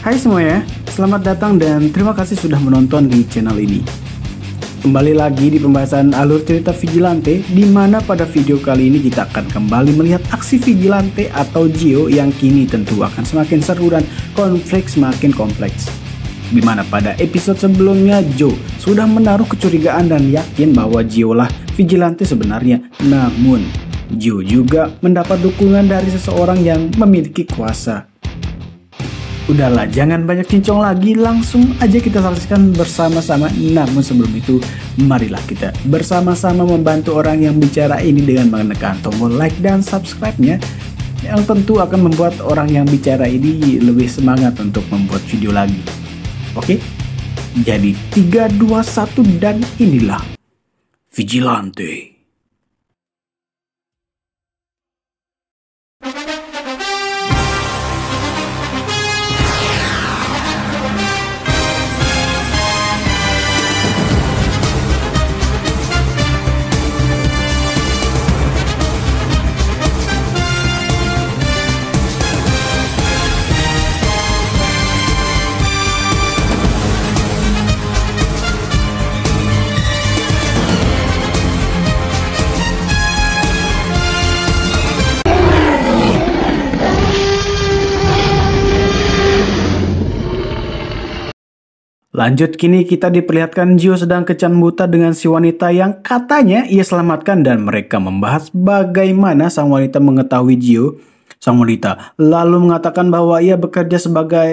Hai semuanya, selamat datang dan terima kasih sudah menonton di channel ini. Kembali lagi di pembahasan alur cerita Vigilante, di mana pada video kali ini kita akan kembali melihat aksi Vigilante atau Gio yang kini tentu akan semakin seru dan konflik semakin kompleks. Di mana pada episode sebelumnya Joe sudah menaruh kecurigaan dan yakin bahwa Gio lah Vigilante sebenarnya. Namun, Gio juga mendapat dukungan dari seseorang yang memiliki kuasa. Udahlah, jangan banyak cincong lagi, langsung aja kita saksikan bersama-sama. Namun sebelum itu, marilah kita bersama-sama membantu orang yang bicara ini dengan menekan tombol like dan subscribe-nya, yang tentu akan membuat orang yang bicara ini lebih semangat untuk membuat video lagi. Oke? Jadi 3, 2, 1 dan inilah Vigilante. Lanjut, kini kita diperlihatkan Gio sedang kencan buta dengan si wanita yang katanya ia selamatkan dan mereka membahas bagaimana sang wanita mengetahui Gio. Sang wanita lalu mengatakan bahwa ia bekerja sebagai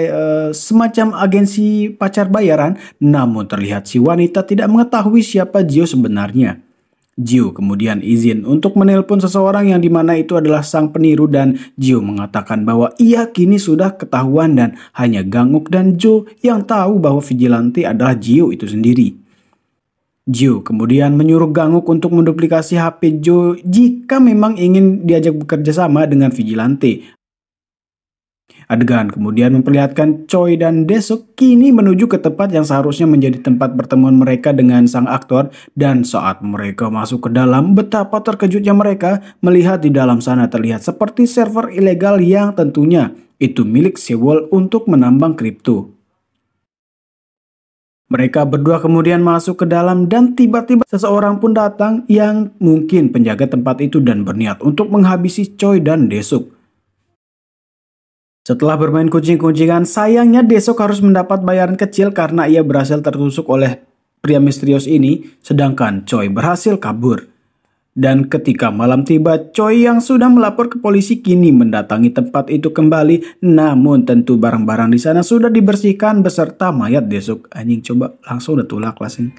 semacam agensi pacar bayaran, namun terlihat si wanita tidak mengetahui siapa Gio sebenarnya. Gio kemudian izin untuk menelpon seseorang yang dimana itu adalah sang peniru dan Gio mengatakan bahwa ia kini sudah ketahuan dan hanya Ganguk dan Joe yang tahu bahwa Vigilante adalah Gio itu sendiri. Gio kemudian menyuruh Ganguk untuk menduplikasi HP Joe jika memang ingin diajak bekerja sama dengan Vigilante. Adegan kemudian memperlihatkan Choi dan Desuk kini menuju ke tempat yang seharusnya menjadi tempat pertemuan mereka dengan sang aktor, dan saat mereka masuk ke dalam, betapa terkejutnya mereka melihat di dalam sana terlihat seperti server ilegal yang tentunya itu milik Sewol untuk menambang kripto. Mereka berdua kemudian masuk ke dalam dan tiba-tiba seseorang pun datang yang mungkin penjaga tempat itu dan berniat untuk menghabisi Choi dan Desuk. Setelah bermain kucing-kucingan, sayangnya Desuk harus mendapat bayaran kecil karena ia berhasil tertusuk oleh pria misterius ini, sedangkan Choi berhasil kabur. Dan ketika malam tiba, Choi yang sudah melapor ke polisi kini mendatangi tempat itu kembali, namun tentu barang-barang di sana sudah dibersihkan beserta mayat Desuk. Anjing, coba langsung udah tulak langsung.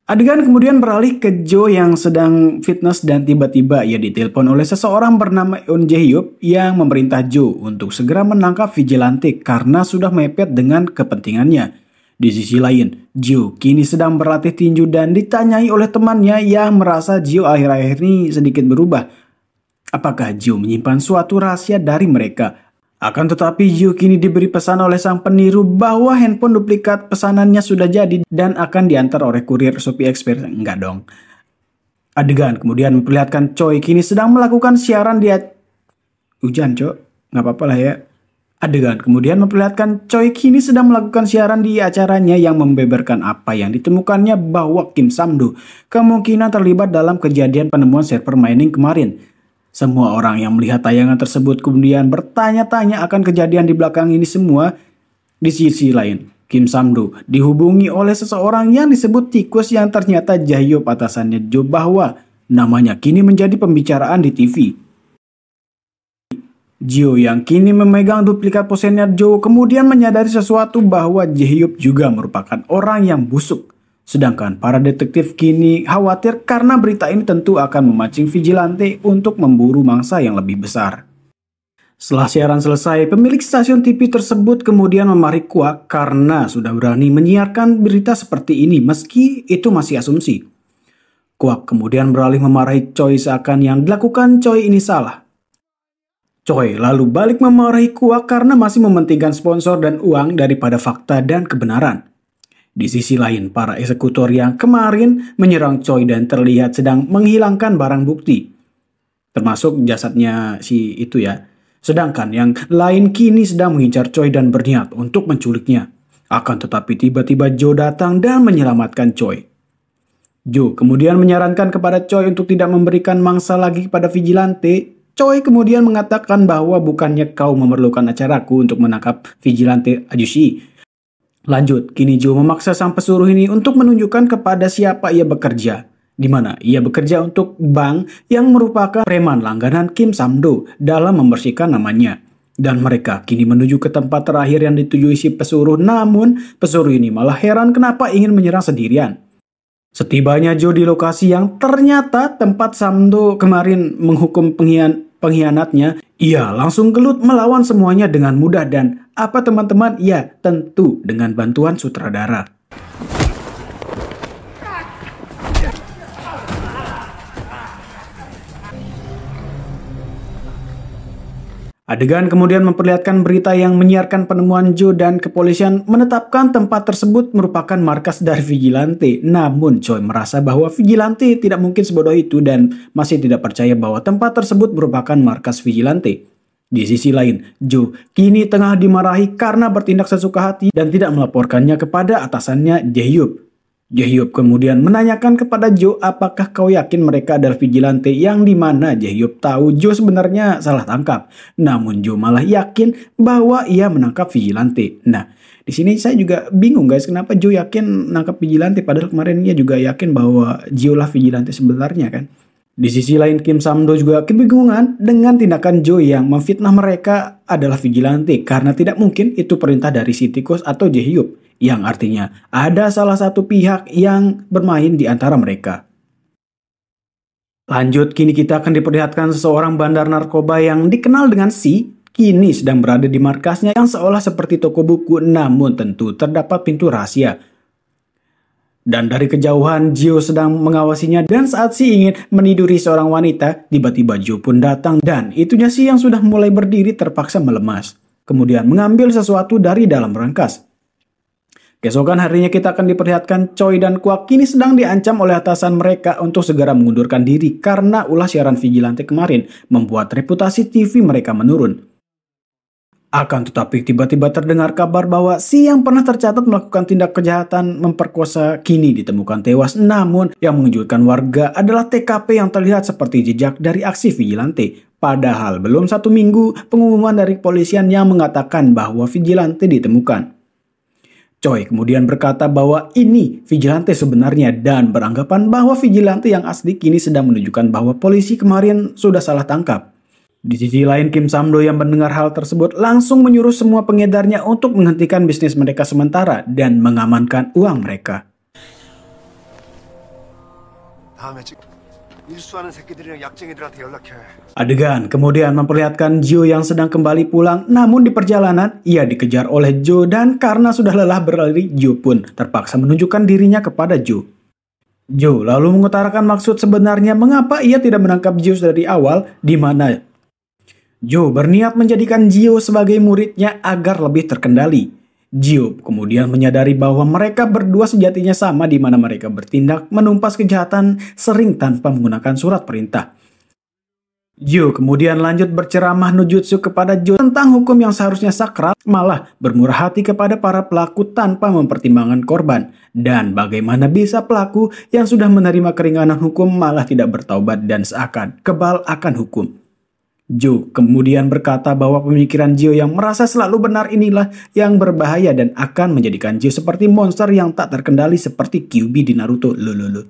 Adegan kemudian beralih ke Joe yang sedang fitness dan tiba-tiba ia ditelepon oleh seseorang bernama Eun Jae-hyuk yang memerintah Joe untuk segera menangkap Vigilante karena sudah mepet dengan kepentingannya. Di sisi lain, Joe kini sedang berlatih tinju dan ditanyai oleh temannya yang merasa Joe akhir-akhir ini sedikit berubah. Apakah Joe menyimpan suatu rahasia dari mereka? Akan tetapi Gio kini diberi pesan oleh sang peniru bahwa handphone duplikat pesanannya sudah jadi dan akan diantar oleh kurir Shopee Express. Enggak dong. Adegan kemudian memperlihatkan Choi kini sedang melakukan siaran di hujan, Cok. Nggak apa-apa lah ya. Adegan kemudian memperlihatkan Choi kini sedang melakukan siaran di acaranya yang membeberkan apa yang ditemukannya bahwa Kim Samdo kemungkinan terlibat dalam kejadian penemuan server mining kemarin. Semua orang yang melihat tayangan tersebut kemudian bertanya-tanya akan kejadian di belakang ini semua. Di sisi lain, Kim Samdo dihubungi oleh seseorang yang disebut Tikus yang ternyata Jae-hyuk atasannya Joe bahwa namanya kini menjadi pembicaraan di TV. Gio yang kini memegang duplikat posennya Joe kemudian menyadari sesuatu bahwa Jae-hyuk juga merupakan orang yang busuk. Sedangkan para detektif kini khawatir karena berita ini tentu akan memancing Vigilante untuk memburu mangsa yang lebih besar. Setelah siaran selesai, pemilik stasiun TV tersebut kemudian memarahi Kwak karena sudah berani menyiarkan berita seperti ini meski itu masih asumsi. Kwak kemudian beralih memarahi Choi seakan yang dilakukan Choi ini salah. Choi lalu balik memarahi Kwak karena masih mementingkan sponsor dan uang daripada fakta dan kebenaran. Di sisi lain, para eksekutor yang kemarin menyerang Choi dan terlihat sedang menghilangkan barang bukti, termasuk jasadnya si itu ya. Sedangkan yang lain kini sedang mengincar Choi dan berniat untuk menculiknya. Akan tetapi tiba-tiba Joe datang dan menyelamatkan Choi. Joe kemudian menyarankan kepada Choi untuk tidak memberikan mangsa lagi kepada vigilante. Choi kemudian mengatakan bahwa bukannya kau memerlukan acaraku untuk menangkap vigilante Ajushi. Lanjut, kini Joe memaksa sang pesuruh ini untuk menunjukkan kepada siapa ia bekerja. Di mana ia bekerja untuk bank yang merupakan preman langganan Kim Samdo dalam membersihkan namanya. Dan mereka kini menuju ke tempat terakhir yang ditujui si pesuruh, namun pesuruh ini malah heran kenapa ingin menyerang sendirian. Setibanya Joe di lokasi yang ternyata tempat Samdo kemarin menghukum pengkhianatnya, ia langsung gelut melawan semuanya dengan mudah dan apa teman-teman? Ya, tentu dengan bantuan sutradara. Adegan kemudian memperlihatkan berita yang menyiarkan penemuan Joe dan kepolisian menetapkan tempat tersebut merupakan markas dari vigilante. Namun Choi merasa bahwa vigilante tidak mungkin sebodoh itu dan masih tidak percaya bahwa tempat tersebut merupakan markas vigilante. Di sisi lain, Joe kini tengah dimarahi karena bertindak sesuka hati dan tidak melaporkannya kepada atasannya Jae-hyuk. Jae-hyuk kemudian menanyakan kepada Joe apakah kau yakin mereka adalah vigilante, yang dimana Jae-hyuk tahu Joe sebenarnya salah tangkap. Namun Joe malah yakin bahwa ia menangkap vigilante. Nah, di sini saya juga bingung guys, kenapa Joe yakin menangkap vigilante padahal kemarin ia juga yakin bahwa Joe lah vigilante sebenarnya kan. Di sisi lain, Kim Samdo juga kebingungan dengan tindakan Joe yang memfitnah mereka adalah vigilante karena tidak mungkin itu perintah dari si tikus atau Jae-hyuk, yang artinya ada salah satu pihak yang bermain di antara mereka. Lanjut, kini kita akan diperlihatkan seseorang bandar narkoba yang dikenal dengan Si, kini sedang berada di markasnya yang seolah seperti toko buku, namun tentu terdapat pintu rahasia. Dan dari kejauhan Joe sedang mengawasinya dan saat Si ingin meniduri seorang wanita, tiba-tiba Joe pun datang dan itunya Si yang sudah mulai berdiri terpaksa melemas. Kemudian mengambil sesuatu dari dalam berangkas. Keesokan harinya kita akan diperlihatkan Choi dan Kwak kini sedang diancam oleh atasan mereka untuk segera mengundurkan diri karena ulah siaran vigilante kemarin membuat reputasi TV mereka menurun. Akan tetapi tiba-tiba terdengar kabar bahwa Si yang pernah tercatat melakukan tindak kejahatan memperkosa kini ditemukan tewas. Namun yang mengejutkan warga adalah TKP yang terlihat seperti jejak dari aksi vigilante. Padahal belum 1 minggu pengumuman dari kepolisian yang mengatakan bahwa vigilante ditemukan. Choi kemudian berkata bahwa ini vigilante sebenarnya dan beranggapan bahwa vigilante yang asli kini sedang menunjukkan bahwa polisi kemarin sudah salah tangkap. Di sisi lain, Kim Samdo yang mendengar hal tersebut langsung menyuruh semua pengedarnya untuk menghentikan bisnis mereka sementara dan mengamankan uang mereka. Adegan kemudian memperlihatkan Joe yang sedang kembali pulang, namun di perjalanan ia dikejar oleh Joe dan karena sudah lelah berlari, Joe pun terpaksa menunjukkan dirinya kepada Joe. Joe lalu mengutarakan maksud sebenarnya mengapa ia tidak menangkap Joe dari awal, di mana Joe berniat menjadikan Joe sebagai muridnya agar lebih terkendali. Joe kemudian menyadari bahwa mereka berdua sejatinya sama di mana mereka bertindak menumpas kejahatan sering tanpa menggunakan surat perintah. Joe kemudian lanjut berceramah nujutsu kepada Joe tentang hukum yang seharusnya sakral, malah bermurah hati kepada para pelaku tanpa mempertimbangkan korban. Dan bagaimana bisa pelaku yang sudah menerima keringanan hukum malah tidak bertaubat dan seakan kebal akan hukum. Joe kemudian berkata bahwa pemikiran Joe yang merasa selalu benar inilah yang berbahaya dan akan menjadikan Joe seperti monster yang tak terkendali seperti Kyuubi di Naruto. Lululul.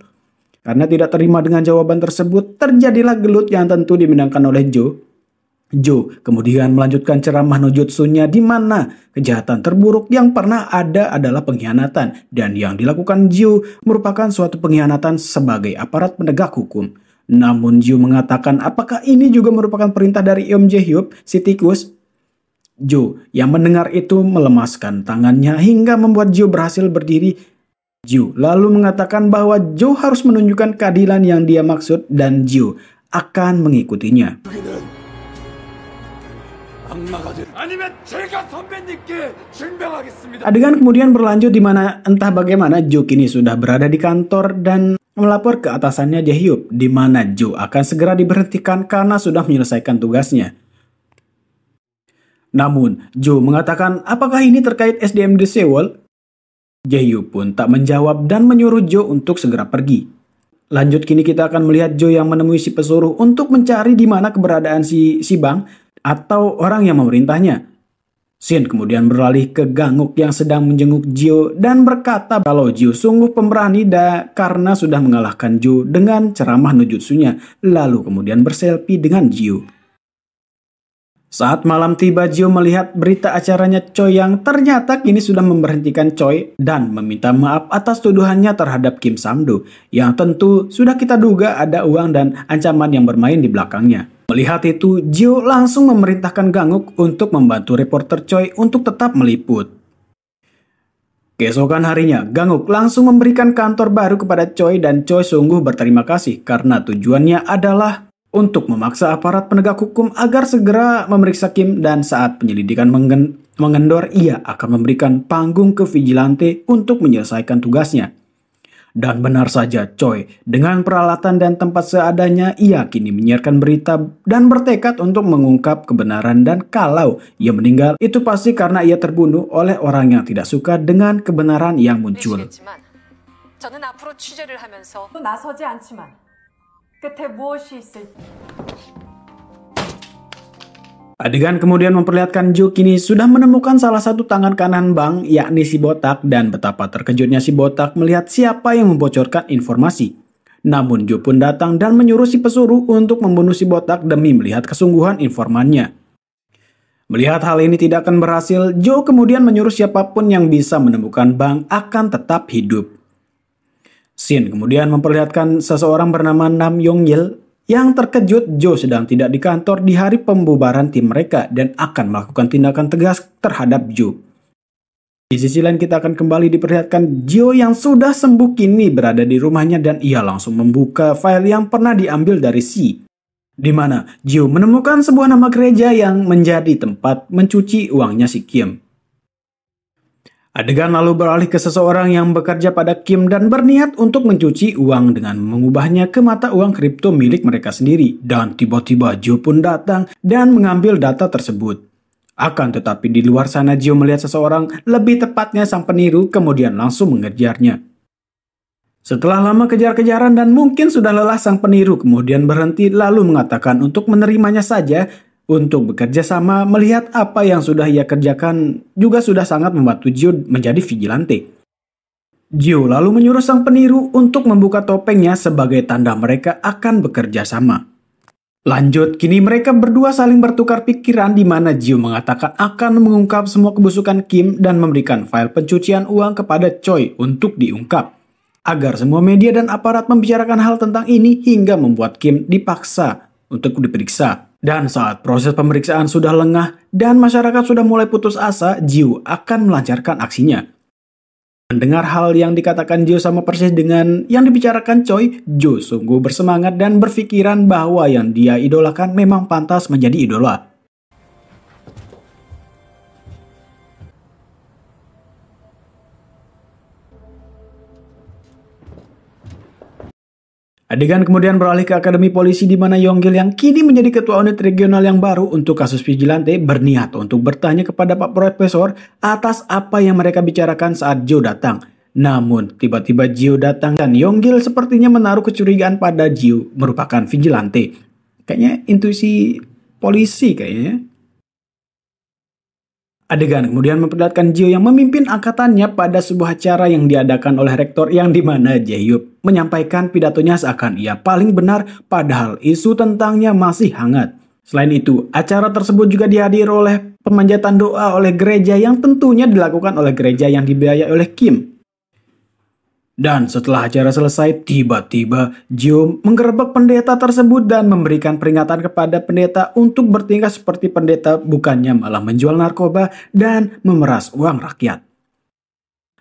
Karena tidak terima dengan jawaban tersebut, terjadilah gelut yang tentu dimenangkan oleh Joe. Joe kemudian melanjutkan ceramah nojutsunya di mana kejahatan terburuk yang pernah ada adalah pengkhianatan dan yang dilakukan Joe merupakan suatu pengkhianatan sebagai aparat penegak hukum. Namun Joe mengatakan apakah ini juga merupakan perintah dari Eom Jae-hyuk, si tikus? Joe yang mendengar itu melemaskan tangannya hingga membuat Joe berhasil berdiri. Joe lalu mengatakan bahwa Joe harus menunjukkan keadilan yang dia maksud dan Joe akan mengikutinya. Adegan kemudian berlanjut di mana entah bagaimana Jo kini sudah berada di kantor dan melapor ke atasannya Jae-hyuk, di mana Jo akan segera diberhentikan karena sudah menyelesaikan tugasnya. Namun, Jo mengatakan apakah ini terkait SDM di Seoul? Jae-hyuk pun tak menjawab dan menyuruh Jo untuk segera pergi. Lanjut kini kita akan melihat Jo yang menemui si pesuruh untuk mencari di mana keberadaan si Bang atau orang yang memerintahnya. Shin kemudian beralih ke Ganguk yang sedang menjenguk Jo dan berkata kalau Jo sungguh pemberani karena sudah mengalahkan Jo dengan ceramah no jutsunya, lalu kemudian berselfie dengan Jo. Saat malam tiba, Jo melihat berita acaranya Choi yang ternyata kini sudah memberhentikan Choi dan meminta maaf atas tuduhannya terhadap Kim Samdo yang tentu sudah kita duga ada uang dan ancaman yang bermain di belakangnya. Melihat itu, Jo langsung memerintahkan Ganguk untuk membantu reporter Choi untuk tetap meliput. Keesokan harinya, Ganguk langsung memberikan kantor baru kepada Choi dan Choi sungguh berterima kasih karena tujuannya adalah untuk memaksa aparat penegak hukum agar segera memeriksa Kim dan saat penyelidikan mengendor, ia akan memberikan panggung ke vigilante untuk menyelesaikan tugasnya. Dan benar saja Choi, dengan peralatan dan tempat seadanya, ia kini menyiarkan berita dan bertekad untuk mengungkap kebenaran dan kalau ia meninggal, itu pasti karena ia terbunuh oleh orang yang tidak suka dengan kebenaran yang muncul. Adegan kemudian memperlihatkan Jo kini sudah menemukan salah satu tangan kanan Bang, yakni si botak, dan betapa terkejutnya si botak melihat siapa yang membocorkan informasi. Namun Jo pun datang dan menyuruh si pesuruh untuk membunuh si botak demi melihat kesungguhan informannya. Melihat hal ini tidak akan berhasil, Jo kemudian menyuruh siapapun yang bisa menemukan Bang akan tetap hidup. Shin kemudian memperlihatkan seseorang bernama Nam Yong-il yang terkejut Jo sedang tidak di kantor di hari pembubaran tim mereka dan akan melakukan tindakan tegas terhadap Jo. Di sisi lain kita akan kembali diperlihatkan Jo yang sudah sembuh kini berada di rumahnya dan ia langsung membuka file yang pernah diambil dari Si. Di mana Jo menemukan sebuah nama gereja yang menjadi tempat mencuci uangnya si Kim. Adegan lalu beralih ke seseorang yang bekerja pada Kim dan berniat untuk mencuci uang dengan mengubahnya ke mata uang kripto milik mereka sendiri. Dan tiba-tiba Jo pun datang dan mengambil data tersebut. Akan tetapi di luar sana Jo melihat seseorang, lebih tepatnya sang peniru, kemudian langsung mengejarnya. Setelah lama kejar-kejaran dan mungkin sudah lelah, sang peniru kemudian berhenti lalu mengatakan untuk menerimanya saja. Untuk bekerja sama, melihat apa yang sudah ia kerjakan juga sudah sangat membantu Jo menjadi vigilante. Jo lalu menyuruh sang peniru untuk membuka topengnya sebagai tanda mereka akan bekerja sama. Lanjut, kini mereka berdua saling bertukar pikiran di mana Jo mengatakan akan mengungkap semua kebusukan Kim dan memberikan file pencucian uang kepada Choi untuk diungkap. Agar semua media dan aparat membicarakan hal tentang ini hingga membuat Kim dipaksa untuk diperiksa. Dan saat proses pemeriksaan sudah lengah dan masyarakat sudah mulai putus asa, Jo akan melancarkan aksinya. Mendengar hal yang dikatakan Jo sama persis dengan yang dibicarakan Choi, Jo sungguh bersemangat dan berpikiran bahwa yang dia idolakan memang pantas menjadi idola. Adegan kemudian beralih ke Akademi Polisi di mana Yonggil yang kini menjadi ketua unit regional yang baru untuk kasus vigilante berniat untuk bertanya kepada Pak Profesor atas apa yang mereka bicarakan saat Jo datang. Namun tiba-tiba Jo datang dan Yonggil sepertinya menaruh kecurigaan pada Jo merupakan vigilante. Kayaknya intuisi polisi kayaknya. Adegan kemudian memperlihatkan Jo yang memimpin angkatannya pada sebuah acara yang diadakan oleh rektor yang dimana Jae-hyuk menyampaikan pidatonya seakan ia paling benar padahal isu tentangnya masih hangat. Selain itu, acara tersebut juga dihadiri oleh pemanjatan doa oleh gereja yang tentunya dilakukan oleh gereja yang dibiayai oleh Kim. Dan setelah acara selesai, tiba-tiba Jo menggerebek pendeta tersebut dan memberikan peringatan kepada pendeta untuk bertingkah seperti pendeta, bukannya malah menjual narkoba dan memeras uang rakyat.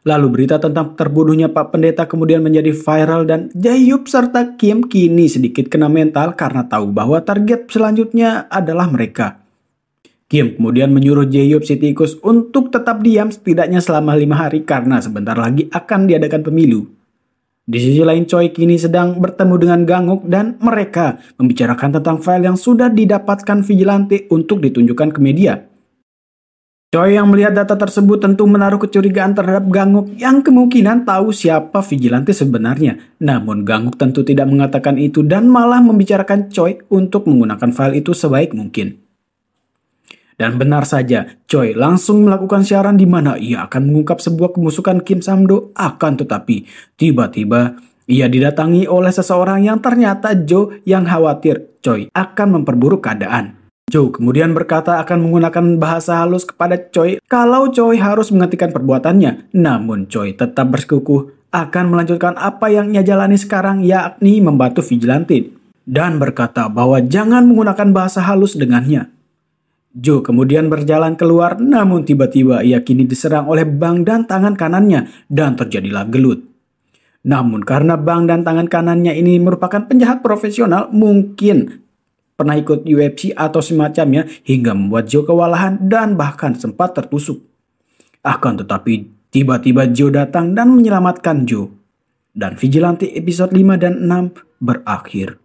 Lalu berita tentang terbunuhnya Pak Pendeta kemudian menjadi viral dan Jae-hyuk serta Kim kini sedikit kena mental karena tahu bahwa target selanjutnya adalah mereka. Kim kemudian menyuruh Jae-hyuk si tikus untuk tetap diam setidaknya selama 5 hari karena sebentar lagi akan diadakan pemilu. Di sisi lain Choi kini sedang bertemu dengan Ganguk dan mereka membicarakan tentang file yang sudah didapatkan Vigilante untuk ditunjukkan ke media. Choi yang melihat data tersebut tentu menaruh kecurigaan terhadap Ganguk yang kemungkinan tahu siapa Vigilante sebenarnya. Namun Ganguk tentu tidak mengatakan itu dan malah membicarakan Choi untuk menggunakan file itu sebaik mungkin. Dan benar saja, Choi langsung melakukan siaran di mana ia akan mengungkap sebuah kemusukan Kim Samdo. Akan tetapi, tiba-tiba ia didatangi oleh seseorang yang ternyata Jo yang khawatir Choi akan memperburuk keadaan. Jo kemudian berkata akan menggunakan bahasa halus kepada Choi kalau Choi harus menghentikan perbuatannya. Namun Choi tetap bersikukuh akan melanjutkan apa yang ia jalani sekarang, yakni membantu Vigilante. Dan berkata bahwa jangan menggunakan bahasa halus dengannya. Jo kemudian berjalan keluar, namun tiba-tiba ia kini diserang oleh Bang dan tangan kanannya dan terjadilah gelut. Namun karena Bang dan tangan kanannya ini merupakan penjahat profesional, mungkin pernah ikut UFC atau semacamnya hingga membuat Jo kewalahan dan bahkan sempat tertusuk. Akan tetapi tiba-tiba Jo datang dan menyelamatkan Jo. Dan Vigilante episode 5 dan 6 berakhir.